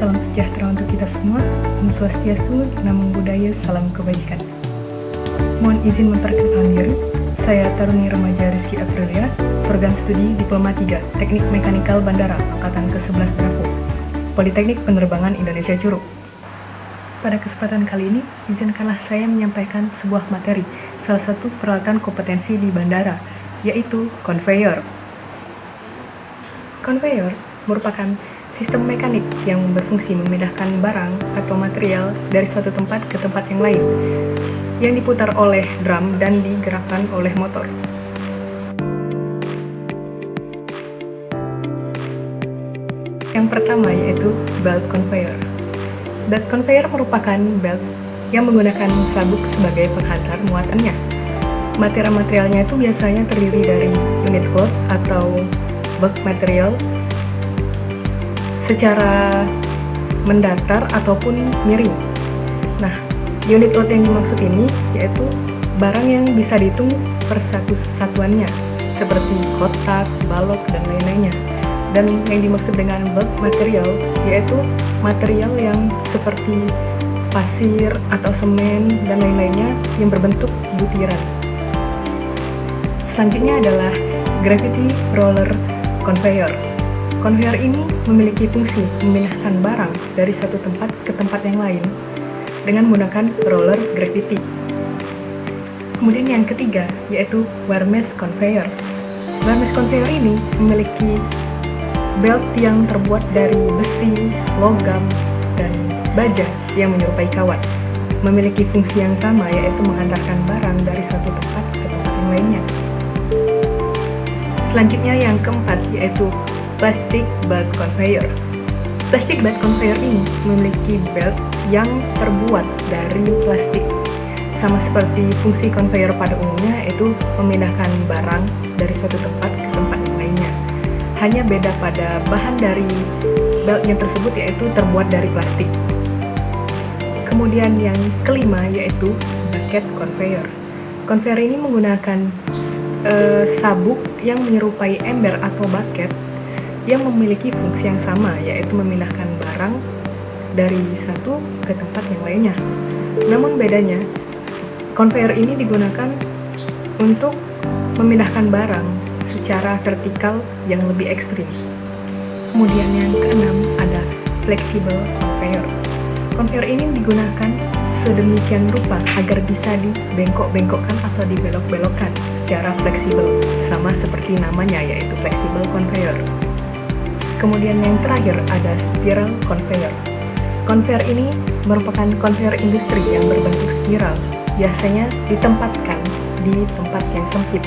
salam sejahtera untuk kita semua. Om Swastiastu, Namo Buddhaya, salam kebajikan. Mohon izin memperkenalkan diri. Saya Taruni Remaja Rizky Aprilia, Program Studi Diploma 3, Teknik Mekanikal Bandara, Angkatan ke-11 Bravo, Politeknik Penerbangan Indonesia Curug. Pada kesempatan kali ini, izinkanlah saya menyampaikan sebuah materi, salah satu peralatan kompetensi di bandara, yaitu conveyor. Conveyor merupakan sistem mekanik yang berfungsi memindahkan barang atau material dari suatu tempat ke tempat yang lain, yang diputar oleh drum dan digerakkan oleh motor. Yang pertama yaitu belt conveyor. Belt conveyor merupakan belt yang menggunakan sabuk sebagai penghantar muatannya. Material-materialnya itu biasanya terdiri dari unit load atau bulk material secara mendatar ataupun miring. Nah, unit load yang dimaksud ini yaitu barang yang bisa dihitung per satu satuannya, seperti kotak, balok, dan lain-lainnya. Dan yang dimaksud dengan bulk material yaitu material yang seperti pasir atau semen dan lain-lainnya yang berbentuk butiran. Selanjutnya adalah gravity roller conveyor. Conveyor ini memiliki fungsi memindahkan barang dari satu tempat ke tempat yang lain dengan menggunakan roller gravity. Kemudian yang ketiga yaitu wire mesh conveyor. Wire mesh conveyor ini memiliki belt yang terbuat dari besi, logam, dan baja yang menyerupai kawat. Memiliki fungsi yang sama yaitu menghantarkan barang dari satu tempat ke tempat yang lainnya. Selanjutnya yang keempat yaitu plastic belt conveyor. Plastic belt conveyor ini memiliki belt yang terbuat dari plastik. Sama seperti fungsi conveyor pada umumnya, yaitu memindahkan barang dari suatu tempat ke tempat yang lainnya. Hanya beda pada bahan dari beltnya tersebut yaitu terbuat dari plastik. Kemudian yang kelima yaitu bucket conveyor. Conveyor ini menggunakan sabuk yang menyerupai ember atau bucket yang memiliki fungsi yang sama, yaitu memindahkan barang dari satu ke tempat yang lainnya. Namun bedanya, conveyor ini digunakan untuk memindahkan barang secara vertikal yang lebih ekstrim. Kemudian yang keenam ada flexible conveyor. Conveyor ini digunakan sedemikian rupa agar bisa dibengkok-bengkokkan atau dibelok-belokkan secara fleksibel, sama seperti namanya yaitu flexible conveyor. Kemudian yang terakhir ada spiral conveyor. Conveyor ini merupakan conveyor industri yang berbentuk spiral, biasanya ditempatkan di tempat yang sempit.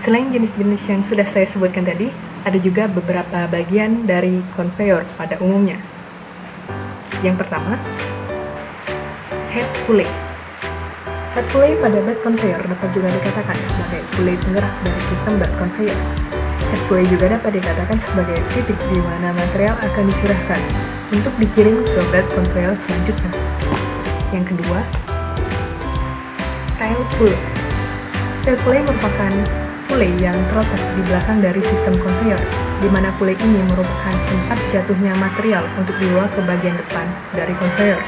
Selain jenis-jenis yang sudah saya sebutkan tadi, ada juga beberapa bagian dari conveyor pada umumnya. Yang pertama, head pulley. Head pulley pada belt conveyor dapat juga dikatakan sebagai pulley penggerak dari sistem belt conveyor. Head pulley juga dapat dikatakan sebagai titik di mana material akan dicurahkan untuk dikirim ke belt conveyor selanjutnya. Yang kedua, tail pulley. Tail pulley merupakan pulley yang terletak di belakang dari sistem conveyor, di mana pulley ini merupakan tempat jatuhnya material untuk dibawa ke bagian depan dari conveyor.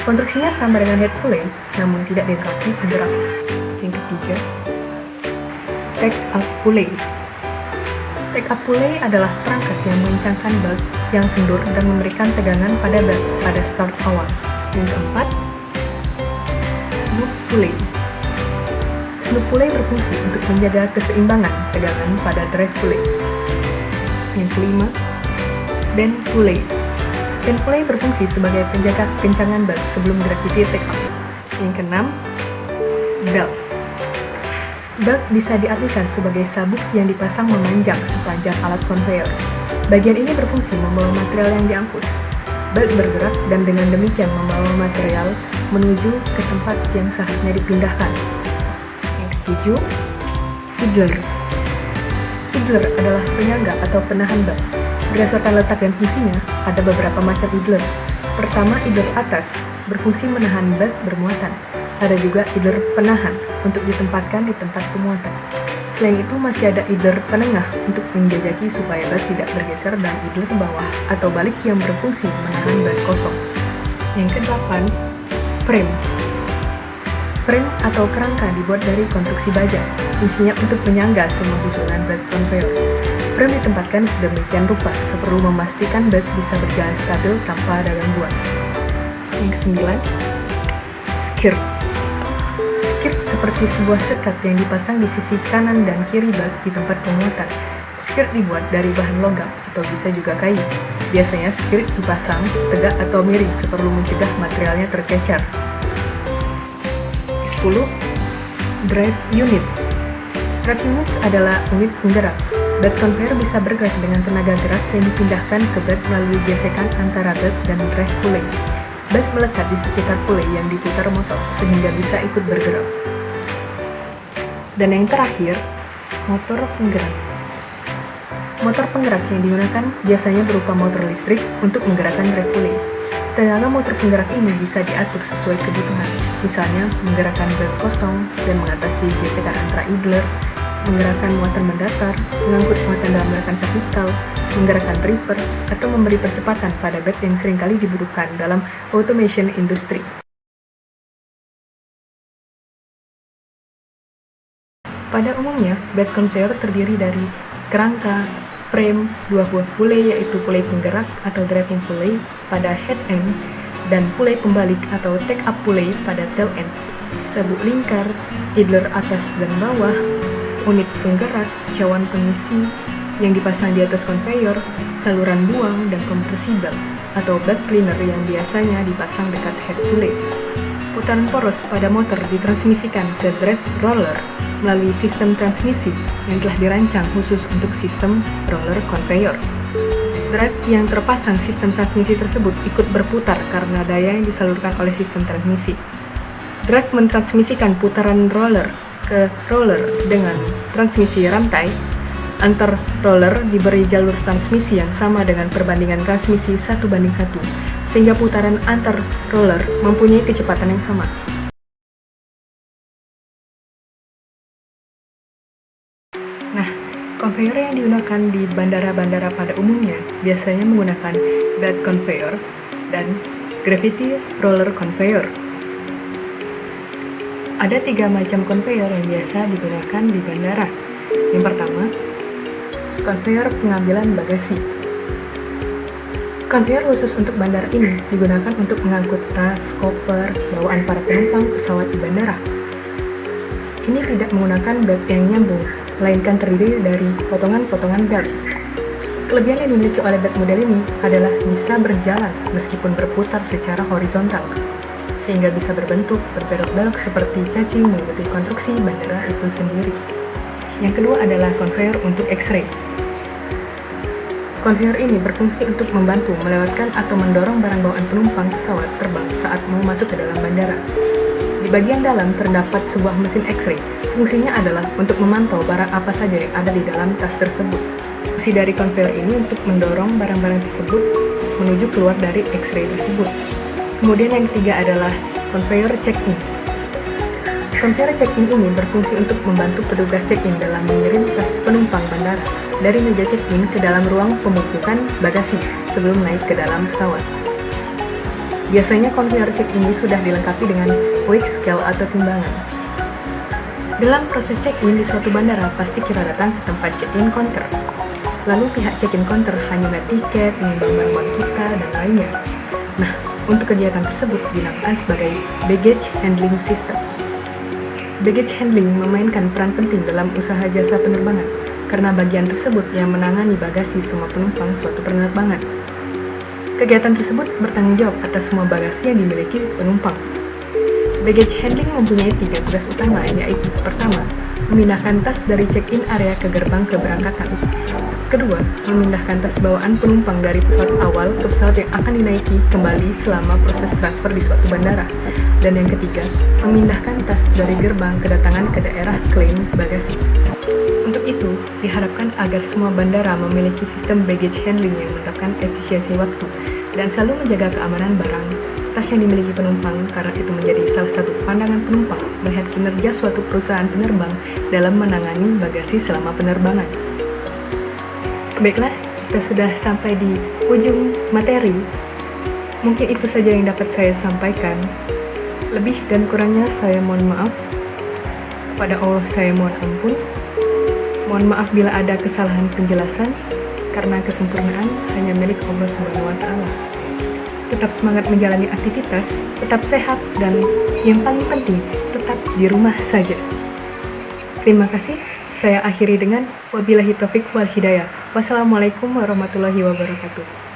Konstruksinya sama dengan head pulley, namun tidak dilengkapi penggerak. Yang ketiga, take-up pulley. Take-up pulley adalah perangkat yang mengencangkan belt yang kendur dan memberikan tegangan pada belt pada start awal. Yang keempat, snoop pulley. Snoop pulley berfungsi untuk menjaga keseimbangan tegangan pada drive pulley. Yang kelima, bend pulley. Bend pulley berfungsi sebagai penjaga kencangan belt sebelum gravity take off. Yang keenam, belt. Belt bisa diartikan sebagai sabuk yang dipasang memanjang sepanjang alat conveyor. Bagian ini berfungsi membawa material yang diangkut. Belt bergerak dan dengan demikian membawa material menuju ke tempat yang seharusnya dipindahkan. 7. Idler. Idler adalah penyangga atau penahan belt. Berdasarkan letak dan fungsinya, ada beberapa macam idler. Pertama, idler atas, berfungsi menahan belt bermuatan. Ada juga idler penahan, untuk ditempatkan di tempat pemuatan. Selain itu masih ada idler penengah untuk menjajaki supaya bed tidak bergeser dan idler bawah atau balik yang berfungsi menahan bed kosong. Yang ke-8, frame. Frame atau kerangka dibuat dari konstruksi baja, fungsinya untuk menyangga semua susunan bed conveyor. Frame ditempatkan sedemikian rupa seperlu memastikan bed bisa berjalan stabil tanpa ada gangguan. Yang ke-9, skirt. Skirt seperti sebuah sekat yang dipasang di sisi kanan dan kiri bed di tempat pemuatan. Skirt dibuat dari bahan logam atau bisa juga kayu. Biasanya skirt dipasang tegak atau miring seperlu mencegah materialnya tercecer. 10. Drive unit. Drive units adalah unit penggerak. Bed conveyor bisa bergerak dengan tenaga gerak yang dipindahkan ke bed melalui gesekan antara bed dan drive pulley. Bed melekat di sekitar pulley yang diputar motor sehingga bisa ikut bergerak. Dan yang terakhir, motor penggerak. Motor penggerak yang digunakan biasanya berupa motor listrik untuk menggerakkan drive pulley. Tenaga motor penggerak ini bisa diatur sesuai kebutuhan, misalnya menggerakkan bed kosong dan mengatasi gesekan antara idler, menggerakkan muatan mendatar, mengangkut muatan dalam gerakan vertikal, menggerakkan tripper, atau memberi percepatan pada bed yang seringkali dibutuhkan dalam automation industry. Pada umumnya, bed conveyor terdiri dari kerangka, frame, dua buah pulley yaitu pulley penggerak atau driving pulley pada head end dan pulley pembalik atau take up pulley pada tail end, sabuk lingkar, idler atas dan bawah, unit penggerak, cawan pengisi yang dipasang di atas conveyor, saluran buang, dan kompresi belt atau bed cleaner yang biasanya dipasang dekat head pulley. Putaran poros pada motor ditransmisikan ke drive roller melalui sistem transmisi yang telah dirancang khusus untuk sistem roller conveyor. Drive yang terpasang sistem transmisi tersebut ikut berputar karena daya yang disalurkan oleh sistem transmisi. Drive mentransmisikan putaran roller ke roller dengan transmisi rantai. Antar roller diberi jalur transmisi yang sama dengan perbandingan transmisi 1:1, sehingga putaran antar roller mempunyai kecepatan yang sama. Nah, conveyor yang digunakan di bandara-bandara pada umumnya biasanya menggunakan bed conveyor dan gravity roller conveyor. Ada 3 macam conveyor yang biasa digunakan di bandara. Yang pertama, conveyor pengambilan bagasi. Conveyor khusus untuk bandara ini digunakan untuk mengangkut tas, koper, bawaan para penumpang pesawat di bandara. Ini tidak menggunakan bed yang nyambung, melainkan terdiri dari potongan-potongan belt. Kelebihan yang dimiliki oleh bed model ini adalah bisa berjalan meskipun berputar secara horizontal, sehingga bisa berbentuk berbelok-belok seperti cacing mengikuti konstruksi bandara itu sendiri. Yang kedua adalah conveyor untuk X-ray. Conveyor ini berfungsi untuk membantu melewatkan atau mendorong barang bawaan penumpang pesawat terbang saat mau masuk ke dalam bandara. Di bagian dalam terdapat sebuah mesin X-ray. Fungsinya adalah untuk memantau barang apa saja yang ada di dalam tas tersebut. Fungsi dari conveyor ini untuk mendorong barang-barang tersebut menuju keluar dari X-ray tersebut. Kemudian yang ketiga adalah conveyor check-in. Conveyor check-in ini berfungsi untuk membantu petugas check-in dalam mengirim tas penumpang bandara dari meja check-in ke dalam ruang pemupukan bagasi sebelum naik ke dalam pesawat. Biasanya conveyor check-in ini sudah dilengkapi dengan weight scale atau timbangan. Dalam proses check-in di suatu bandara, pasti kita datang ke tempat check-in counter. Lalu pihak check-in counter hanya tiket, menimbang barang kita, dan lainnya. Nah, untuk kegiatan tersebut dinamakan sebagai baggage handling system. Baggage handling memainkan peran penting dalam usaha jasa penerbangan, karena bagian tersebut yang menangani bagasi semua penumpang suatu penerbangan. Kegiatan tersebut bertanggung jawab atas semua bagasi yang dimiliki penumpang. Baggage handling mempunyai 3 tugas utama, yaitu pertama, memindahkan tas dari check-in area ke gerbang keberangkatan. Kedua, memindahkan tas bawaan penumpang dari pesawat awal ke pesawat yang akan dinaiki kembali selama proses transfer di suatu bandara. Dan yang ketiga, memindahkan tas dari gerbang kedatangan ke daerah klaim bagasi. Untuk itu, diharapkan agar semua bandara memiliki sistem baggage handling yang menerapkan efisiensi waktu dan selalu menjaga keamanan barang kapasitas yang dimiliki penumpang karena itu menjadi salah satu pandangan penumpang melihat kinerja suatu perusahaan penerbang dalam menangani bagasi selama penerbangan. Baiklah, kita sudah sampai di ujung materi. Mungkin itu saja yang dapat saya sampaikan. Lebih dan kurangnya saya mohon maaf. Kepada Allah saya mohon ampun. Mohon maaf bila ada kesalahan penjelasan, karena kesempurnaan hanya milik Allah Subhanahu wa Ta'ala. Tetap semangat menjalani aktivitas, tetap sehat, dan yang paling penting, tetap di rumah saja. Terima kasih. Saya akhiri dengan wabillahi taufik wal hidayah. Wassalamualaikum warahmatullahi wabarakatuh.